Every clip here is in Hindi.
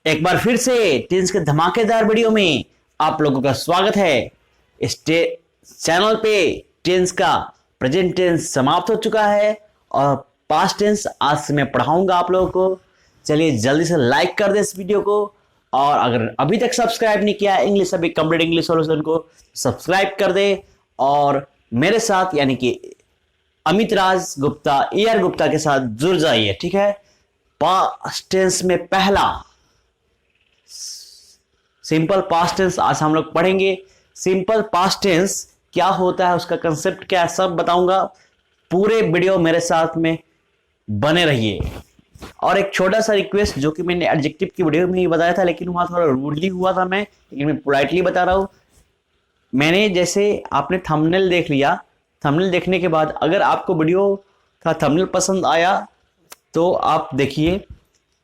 एक बार फिर से टेंस के धमाकेदार वीडियो में आप लोगों का स्वागत है। इस चैनल पे टेंस का प्रेजेंट टेंस समाप्त हो चुका है और पास्ट टेंस आज से मैं पढ़ाऊंगा आप लोगों को। चलिए जल्दी से लाइक कर दे इस वीडियो को, और अगर अभी तक सब्सक्राइब नहीं किया इंग्लिश अभी कंप्लीट इंग्लिश सॉल्यूशन को, सब्सक्राइब कर दे और मेरे साथ यानी कि अमित राज गुप्ता AR गुप्ता के साथ जुड़ जाइए। ठीक है, पास्ट टेंस में पहला सिंपल पास्ट टेंस आज हम लोग पढ़ेंगे। सिंपल पास्ट टेंस क्या होता है, उसका कंसेप्ट क्या है, सब बताऊंगा। पूरे वीडियो मेरे साथ में बने रहिए। और एक छोटा सा रिक्वेस्ट, जो कि मैंने एडजेक्टिव की वीडियो में ही बताया था लेकिन वहां थोड़ा रूडली हुआ था मैं, लेकिन मैं पोलाइटली बता रहा हूं। मैंने जैसे आपने थंबनेल देख लिया, थंबनेल देखने के बाद अगर आपको वीडियो का थंबनेल पसंद आया तो आप देखिए।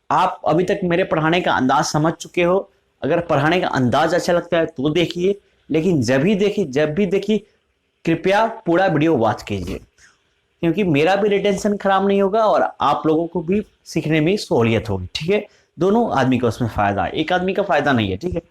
आप अभी तक मेरे पढ़ाने का अंदाज समझ चुके हो, अगर पढ़ाने का अंदाज अच्छा लगता है तो देखिए, लेकिन जब भी देखिए कृपया पूरा वीडियो वॉच कीजिए, क्योंकि मेरा भी रिटेंशन खराब नहीं होगा और आप लोगों को भी सीखने में सहूलियत होगी। ठीक है, दोनों आदमी को उसमें फायदा है, एक आदमी का फायदा नहीं है। ठीक है,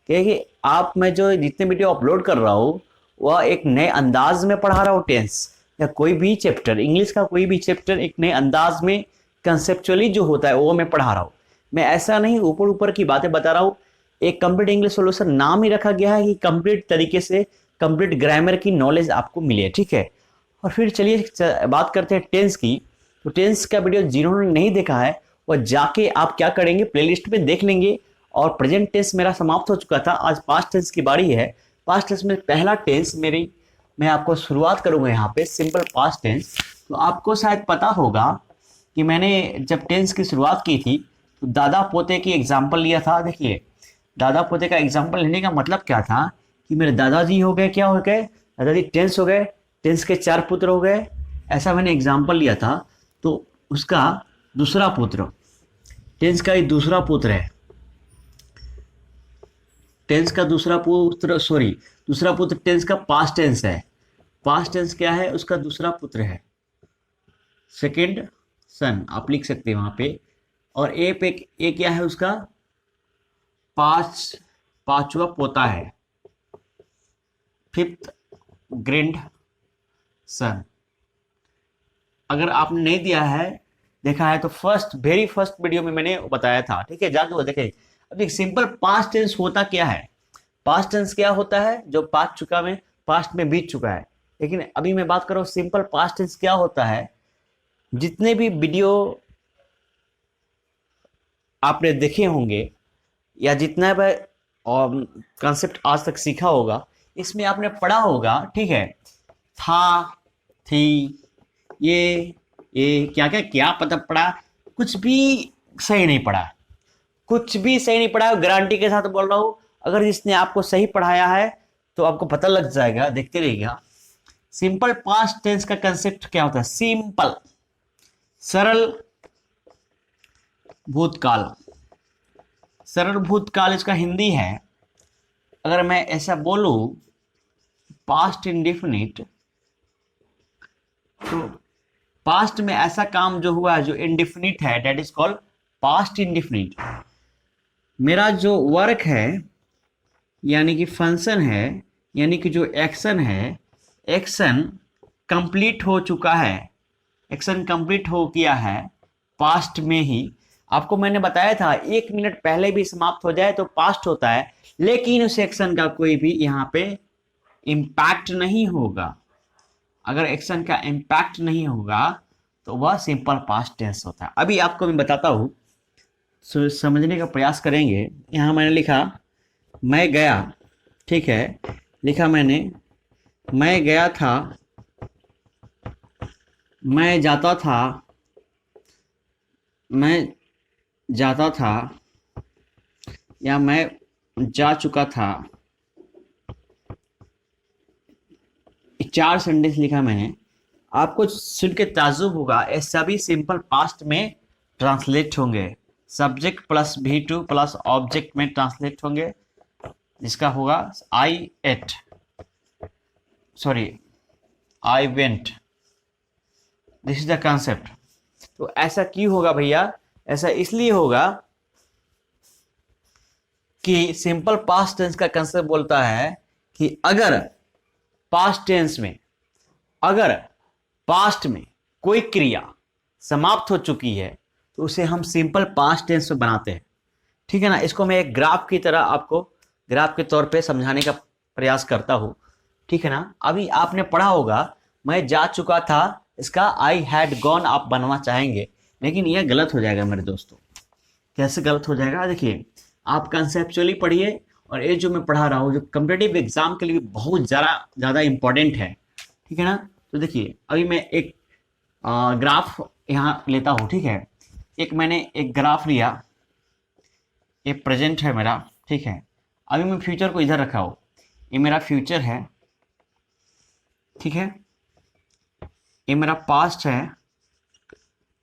क्योंकि आप मैं जो जितने वीडियो अपलोड कर रहा हूँ वह एक नए अंदाज में पढ़ा रहा हूँ। टेंस या कोई भी चैप्टर, इंग्लिश का कोई भी चैप्टर एक नए अंदाज में कंसेप्चुअली जो होता है वो मैं पढ़ा रहा हूँ। मैं ऐसा नहीं ऊपर ऊपर की बातें बता रहा हूँ। एक कंप्लीट इंग्लिश सॉल्यूशन नाम ही रखा गया है कि कंप्लीट तरीके से कंप्लीट ग्रामर की नॉलेज आपको मिले। ठीक है, और फिर चलिए बात करते हैं टेंस की। तो टेंस का वीडियो जिन्होंने नहीं देखा है वह जाके आप क्या करेंगे, प्लेलिस्ट में देख लेंगे। और प्रेजेंट टेंस मेरा समाप्त हो चुका था, आज पास्ट टेंस की बारी है। पास्ट टेंस में पहला टेंस मैं आपको शुरुआत करूंगा यहाँ पे सिंपल पास्ट टेंस। तो आपको शायद पता होगा कि मैंने जब टेंस की शुरुआत की थी तो दादा पोते की एग्जाम्पल लिया था। देखिए, दादा पोते का एग्जाम्पल लेने का मतलब क्या था कि मेरे दादाजी हो गए, क्या हो गए, दादाजी टेंस हो गए, टेंस के 4 पुत्र हो गए, ऐसा मैंने एग्जाम्पल लिया था। तो उसका दूसरा पुत्र, टेंस का ही दूसरा पुत्र है, टेंस का दूसरा पुत्र, सॉरी दूसरा पुत्र टेंस का पास्ट टेंस है। पास्ट टेंस क्या है, उसका दूसरा पुत्र है, सेकेंड सन आप लिख सकते हैं वहां पे। और ए क्या है, उसका पांचवा पोता है, फिफ्थ ग्रैंड सन। अगर आपने नहीं दिया है, देखा है, तो वेरी फर्स्ट वीडियो में मैंने बताया था। ठीक है, जाके वो देखें। अब एक सिंपल पास्ट टेंस होता क्या है, पास्ट टेंस क्या होता है, जो पास्ट में बीत चुका है। लेकिन अभी मैं बात कर रहा हूँ सिंपल पास्ट टेंस क्या होता है। जितने भी वीडियो आपने देखे होंगे या जितना भी कंसेप्ट आज तक सीखा होगा, इसमें आपने पढ़ा होगा। ठीक है, था, थी, ये क्या क्या क्या पता पढ़ा, कुछ भी सही नहीं पढ़ा, कुछ भी सही नहीं पढ़ा। गारंटी के साथ बोल रहा हूं, अगर जिसने आपको सही पढ़ाया है तो आपको पता लग जाएगा, देखते रहिएगा। सिंपल पास्ट टेंस का कंसेप्ट क्या होता है, सिंपल सरल भूतकाल। सरल भूतकाल इसका हिंदी है। अगर मैं ऐसा बोलूं पास्ट इंडिफिनिट, तो पास्ट में ऐसा काम जो हुआ है जो इंडिफिनिट है, that is called past indefinite. मेरा जो वर्क है यानी कि फंक्शन है, यानी कि जो एक्शन है, एक्शन कंप्लीट हो चुका है, एक्शन कंप्लीट हो गया है पास्ट में ही। आपको मैंने बताया था 1 मिनट पहले भी समाप्त हो जाए तो पास्ट होता है, लेकिन उस एक्शन का कोई भी यहाँ पे इम्पैक्ट नहीं होगा। अगर एक्शन का इम्पैक्ट नहीं होगा तो वह सिंपल पास्ट टेंस होता है। अभी आपको मैं बताता हूं, समझने का प्रयास करेंगे। यहां मैंने लिखा मैं गया, ठीक है, लिखा मैंने मैं गया था, मैं जाता था, मैं जाता था, या मैं जा चुका था। 4 सेंटेंस लिखा मैंने। आपको सुन के ताज्जुब होगा, ये सभी सिंपल पास्ट में ट्रांसलेट होंगे, subject plus V2 plus object में ट्रांसलेट होंगे, जिसका होगा I went, this is the concept. तो ऐसा क्यों होगा भैया, ऐसा इसलिए होगा कि सिंपल पास्ट टेंस का कंसेप्ट बोलता है कि अगर पास्ट टेंस में, अगर पास्ट में कोई क्रिया समाप्त हो चुकी है तो उसे हम सिंपल पास्ट टेंस में बनाते हैं। ठीक है ना। इसको मैं एक ग्राफ की तरह आपको ग्राफ के तौर पे समझाने का प्रयास करता हूं। ठीक है ना। अभी आपने पढ़ा होगा, मैं जा चुका था, इसका आई हैड गॉन आप बनाना चाहेंगे, लेकिन यह गलत हो जाएगा मेरे दोस्तों। कैसे गलत हो जाएगा? देखिए, आप कंसेप्चुअली पढ़िए, और ये जो मैं पढ़ा रहा हूँ जो कॉम्पिटिटिव एग्जाम के लिए बहुत ज़्यादा इंपॉर्टेंट है। ठीक है ना। तो देखिए, अभी मैं एक ग्राफ यहाँ लेता हूँ। ठीक है, मैंने एक ग्राफ लिया, ये प्रेजेंट है मेरा। ठीक है, अभी मैं फ्यूचर को इधर रखा हूँ, ये मेरा फ्यूचर है। ठीक है, ये मेरा पास्ट है,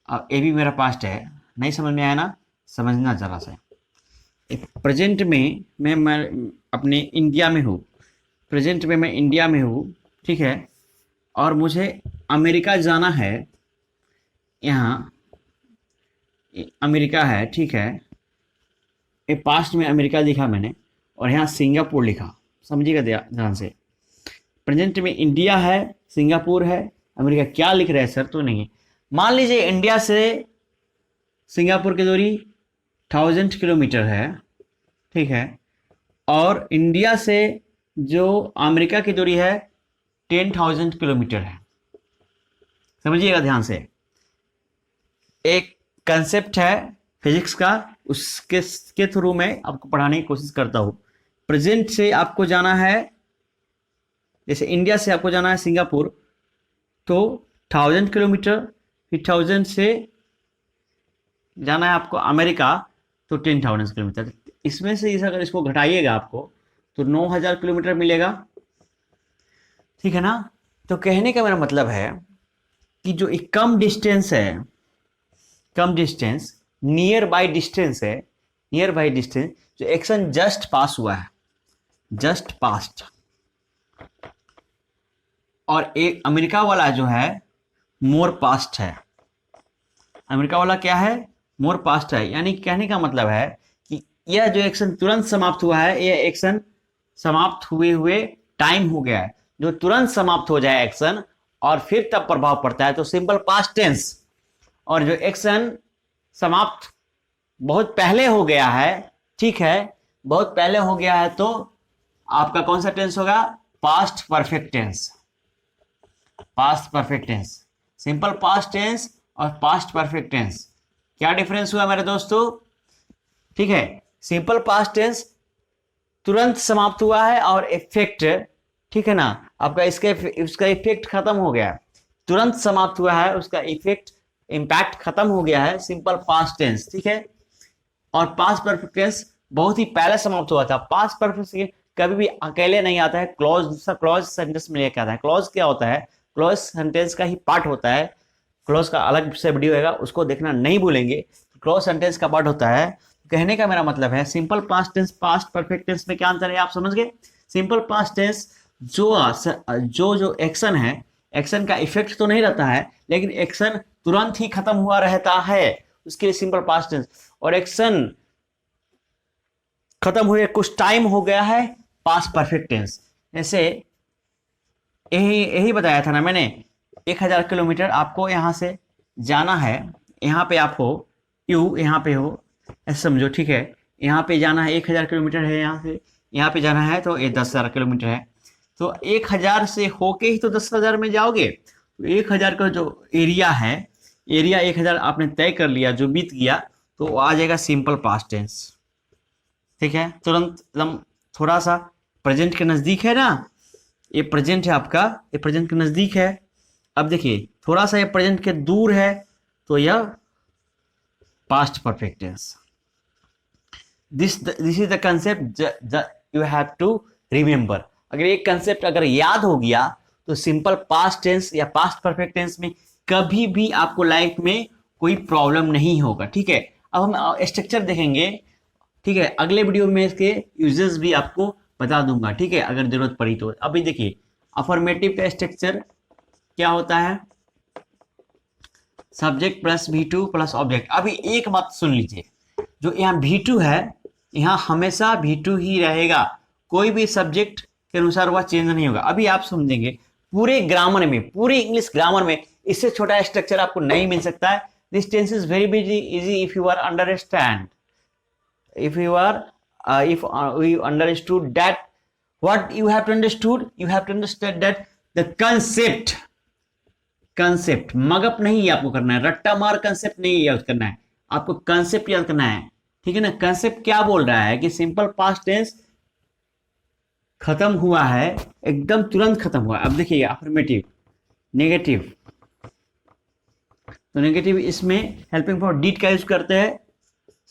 अब ये भी मेरा पास्ट है। नहीं समझ में आया ना? समझना जरा सा। प्रेजेंट में मैं अपने इंडिया में हूँ, प्रेजेंट में मैं इंडिया में हूँ। ठीक है, और मुझे अमेरिका जाना है, यहाँ अमेरिका है। ठीक है, ये पास्ट में अमेरिका लिखा मैंने, और यहाँ सिंगापुर लिखा, समझिएगा ध्यान से। प्रेजेंट में इंडिया है, सिंगापुर है, अमेरिका। क्या लिख रहे हैं सर? तो नहीं, मान लीजिए इंडिया से सिंगापुर की दूरी 1000 किलोमीटर है। ठीक है, और इंडिया से जो अमेरिका की दूरी है 10,000 किलोमीटर है। समझिएगा ध्यान से, एक कंसेप्ट है फिजिक्स का, उसके थ्रू मैं आपको पढ़ाने की कोशिश करता हूँ। प्रेजेंट से आपको जाना है, जैसे इंडिया से आपको जाना है सिंगापुर, तो 1000 किलोमीटर, फिर 1000 से जाना है आपको अमेरिका, तो 10,000 किलोमीटर। इसमें से अगर इसको घटाइएगा आपको तो 9,000 किलोमीटर मिलेगा। ठीक है ना। तो कहने का मेरा मतलब है कि जो एक कम डिस्टेंस है, कम डिस्टेंस, नियर बाई डिस्टेंस है, नियर बाई डिस्टेंस, जो एक्शन जस्ट पास हुआ है, जस्ट पास्ट, और एक अमेरिका वाला जो है मोर पास्ट है। अमेरिका वाला क्या है? मोर पास्ट है। यानी कहने का मतलब है कि यह जो एक्शन तुरंत समाप्त हुआ है, यह एक्शन समाप्त हुए हुए टाइम हो गया है। जो तुरंत समाप्त हो जाए एक्शन और फिर तब प्रभाव पड़ता है तो सिंपल पास्ट टेंस। और जो एक्शन समाप्त बहुत पहले हो गया है, ठीक है, बहुत पहले हो गया है, तो आपका कौन सा टेंस होगा? Past perfect tense. Past perfect tense, simple past tense और पास्ट परफेक्ट टेंस, क्या डिफरेंस हुआ मेरे दोस्तों? ठीक है, सिंपल पास्ट टेंस तुरंत समाप्त हुआ है और इफेक्ट, ठीक है ना, आपका उसका इफेक्ट खत्म हो गया है। तुरंत समाप्त हुआ है, उसका इफेक्ट इंपैक्ट खत्म हो गया है, सिंपल पास्ट टेंस। ठीक है, और पास्ट परफेक्ट टेंस बहुत ही पहले समाप्त हुआ था। पास्ट परफेक्ट कभी भी अकेले नहीं आता है, क्लॉज, दूसरा क्लॉज सेंटेंस में लेकर आता है। क्लॉज क्या होता है? क्लॉज सेंटेंस का ही पार्ट होता है। क्लॉज का अलग से वीडियो होगा, उसको देखना नहीं भूलेंगे। क्लॉज सेंटेंस का पार्ट होता है। कहने का मेरा मतलब है simple past tense past perfect tense में क्या अंतर है, आप समझ गए? सिंपल पास्ट टेंस जो एक्शन है, एक्शन का इफेक्ट तो नहीं रहता है, लेकिन एक्शन तुरंत ही खत्म हुआ रहता है, उसके लिए सिंपल पास्ट टेंस। और एक्शन खत्म हुए कुछ टाइम हो गया है, पास्ट परफेक्ट टेंस। जैसे यही बताया था ना मैंने, 1000 किलोमीटर आपको यहां से जाना है, यहाँ पे आप हो, यहाँ पे हो, ऐसे समझो। ठीक है, यहाँ पे जाना है, 1000 किलोमीटर है, यहाँ से यहाँ पे जाना है, तो ये 10,000 किलोमीटर है। तो 1000 से होके ही तो 10,000 में जाओगे। तो 1000 का जो एरिया है, एरिया 1000 आपने तय कर लिया, जो बीत गया, तो आ जाएगा सिंपल पास्ट टेंस। ठीक है, तुरंत एकदम थोड़ा सा प्रेजेंट के नजदीक है ना, ये प्रेजेंट है आपका, ये प्रेजेंट के नजदीक है। अब देखिए, थोड़ा सा ये प्रेजेंट के दूर है, तो यह past perfect tense. This is the concept you have to remember. अगर एक कंसेप्ट अगर याद हो गया तो सिंपल पास्ट टेंस या पास्ट परफेक्ट टेंस में कभी भी आपको लाइफ में कोई प्रॉब्लम नहीं होगा। ठीक है, अब हम स्ट्रक्चर देखेंगे। ठीक है, अगले वीडियो में इसके यूजेस भी आपको बता दूंगा। ठीक है, अगर जरूरत पड़ी तो। अभी देखिए, अफर्मेटिव का स्ट्रक्चर क्या होता है? Subject plus V2 plus object. अभी एक बात सुन लीजिए, जो यहाँ V2 है, यहाँ हमेशा V2 ही रहेगा, कोई भी सब्जेक्ट के अनुसार वह चेंज नहीं होगा। अभी आप समझेंगे पूरे ग्रामर में, पूरे इंग्लिश ग्रामर में इससे छोटा स्ट्रक्चर आपको नहीं मिल सकता है। This tense is very easy if you are understand, if you are if you understood that, what you have to understood, you have to understand that the concept mug up नहीं है आपको करना है, रट्टा मार कंसेप्ट नहीं याद करना है, आपको कंसेप्ट याद करना है, ठीक है ना। कंसेप्ट क्या बोल रहा है कि सिंपल पास्ट टेंस खत्म हुआ है, एकदम तुरंत खत्म हुआ है। अब देखिए अफर्मेटिव, नेगेटिव, तो नेगेटिव इसमें हेल्पिंग फॉर डिड का यूज करते हैं,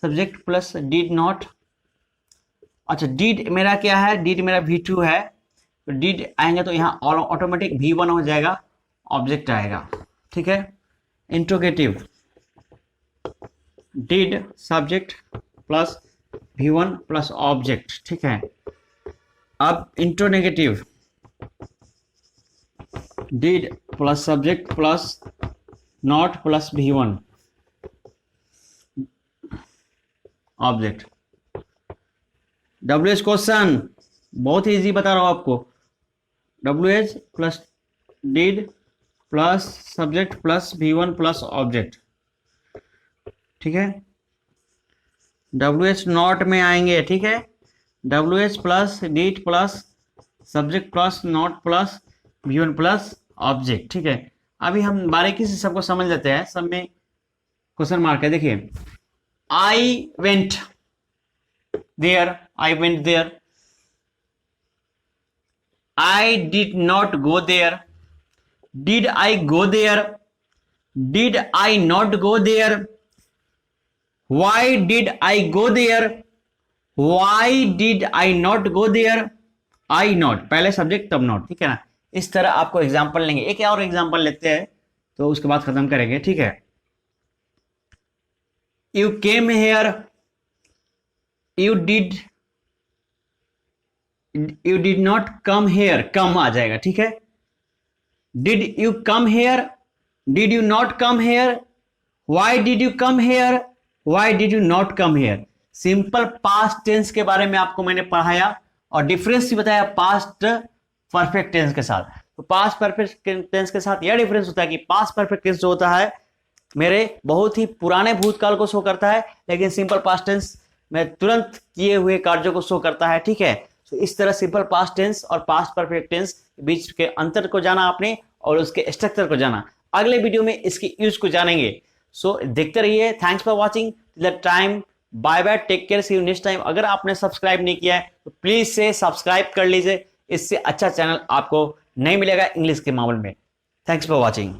सब्जेक्ट प्लस डिड नॉट। अच्छा डिड मेरा क्या है, डिड मेरा V2 है, तो डिड आएंगे तो यहाँ ऑटोमेटिक V1 हो जाएगा, ऑब्जेक्ट आएगा, ठीक है। Interrogative, did subject plus V1 plus object, ठीक है। अब interronegative, did plus subject plus not plus V1 object. WH question बहुत ही इजी बता रहा हूं आपको, WH plus did plus subject plus V1 plus object, ठीक है। WH नॉट में आएंगे, ठीक है, WH plus did plus subject plus not plus V1 plus object, ठीक है। अभी हम बारीकी से सबको समझ लेते हैं, सब में क्वेश्चन मार्क है। देखिए I went there, I went there, I did not go there, did I go there, did I not go there, why did I go there, why did I not go there, I not, पहले सब्जेक्ट तब नॉट, ठीक है ना। इस तरह आपको एग्जाम्पल लेंगे, एक और एग्जाम्पल लेते हैं तो उसके बाद खत्म करेंगे, ठीक है। You came here, you did not come here, come आ जाएगा, ठीक है। Did you come here, did you not come here, why did you come here, why did you not come here। Simple past tense के बारे में आपको मैंने पढ़ाया और डिफरेंस भी बताया पास्ट परफेक्ट टेंस के साथ। तो पास्ट परफेक्ट टेंस के साथ यह डिफरेंस होता है कि पास्ट परफेक्ट टेंस जो होता है मेरे बहुत ही पुराने भूतकाल को शो करता है, लेकिन सिंपल पास्ट टेंस में तुरंत किए हुए कार्यों को शो करता है, ठीक है। तो इस तरह सिंपल पास्ट टेंस और पास्ट परफेक्ट टेंस के बीच के अंतर को जाना आपने और उसके स्ट्रक्चर को जाना। अगले वीडियो में इसके यूज को जानेंगे। सो देखते रहिए। Thanks for watching the time, bye bye, take care, see you next time. अगर आपने सब्सक्राइब नहीं किया है तो प्लीज से सब्सक्राइब कर लीजिए, इससे अच्छा चैनल आपको नहीं मिलेगा इंग्लिश के मामले में। Thanks for watching.